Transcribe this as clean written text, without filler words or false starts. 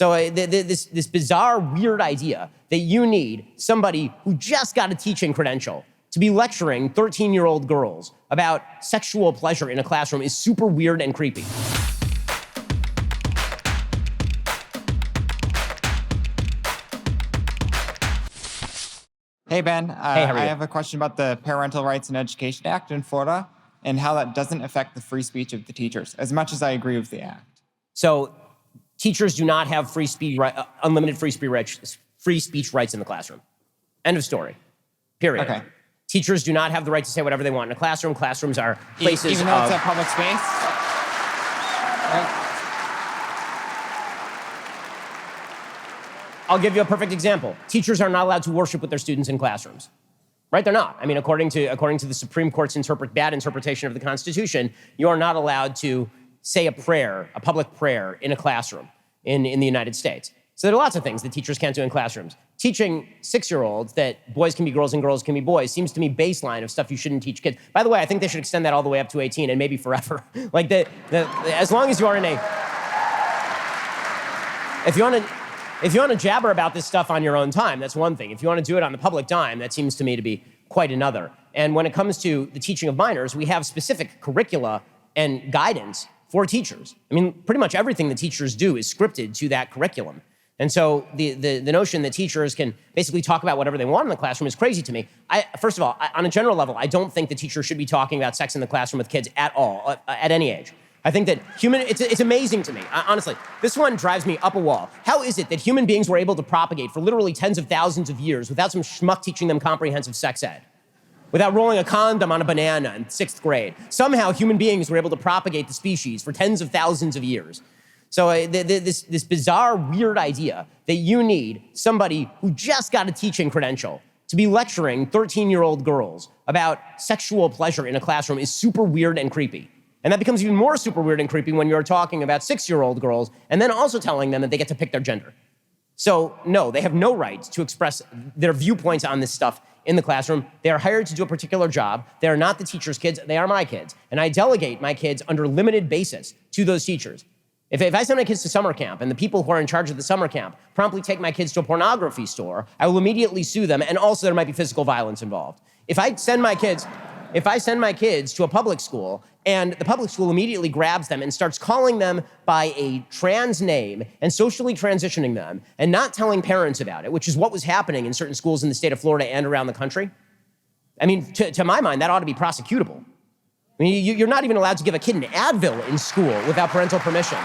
So this bizarre, weird idea that you need somebody who just got a teaching credential to be lecturing 13-year-old girls about sexual pleasure in a classroom is super weird and creepy. Hey, Ben. Hey, how are you? I have a question about the Parental Rights and Education Act in Florida and how that doesn't affect the free speech of the teachers, as much as I agree with the act. So teachers do not have unlimited free speech rights in the classroom. End of story. Period. Okay. Teachers do not have the right to say whatever they want in a classroom. Classrooms are places Even though it's a public space? Right? I'll give you a perfect example. Teachers are not allowed to worship with their students in classrooms. Right? They're not. I mean, according to the Supreme Court's bad interpretation of the Constitution, you are not allowed to say a prayer, a public prayer, in a classroom in the United States. So there are lots of things that teachers can't do in classrooms. Teaching 6-year-olds that boys can be girls and girls can be boys seems to me baseline of stuff you shouldn't teach kids. By the way, I think they should extend that all the way up to 18 and maybe forever. Like as long as you are in a... If you want to jabber about this stuff on your own time, that's one thing. If you want to do it on the public dime, that seems to me to be quite another. And when it comes to the teaching of minors, we have specific curricula and guidance for teachers. I mean, pretty much everything the teachers do is scripted to that curriculum. And so the notion that teachers can basically talk about whatever they want in the classroom is crazy to me. First of all, on a general level, I don't think the teacher should be talking about sex in the classroom with kids at all, at any age. I think that it's amazing to me. Honestly, this one drives me up a wall. How is it that human beings were able to propagate for literally tens of thousands of years without some schmuck teaching them comprehensive sex ed? Without rolling a condom on a banana in 6th grade. Somehow human beings were able to propagate the species for tens of thousands of years. So this bizarre, weird idea that you need somebody who just got a teaching credential to be lecturing 13-year-old girls about sexual pleasure in a classroom is super weird and creepy. And that becomes even more super weird and creepy when you're talking about 6-year-old girls and then also telling them that they get to pick their gender. So no, they have no right to express their viewpoints on this stuff in the classroom. They are hired to do a particular job. They are not the teacher's kids, they are my kids. And I delegate my kids under limited basis to those teachers. If I send my kids to summer camp and the people who are in charge of the summer camp promptly take my kids to a pornography store, I will immediately sue them, and also there might be physical violence involved. If I send my kids to a public school and the public school immediately grabs them and starts calling them by a trans name and socially transitioning them and not telling parents about it, which is what was happening in certain schools in the state of Florida and around the country, I mean, to my mind, that ought to be prosecutable. I mean, you're not even allowed to give a kid an Advil in school without parental permission.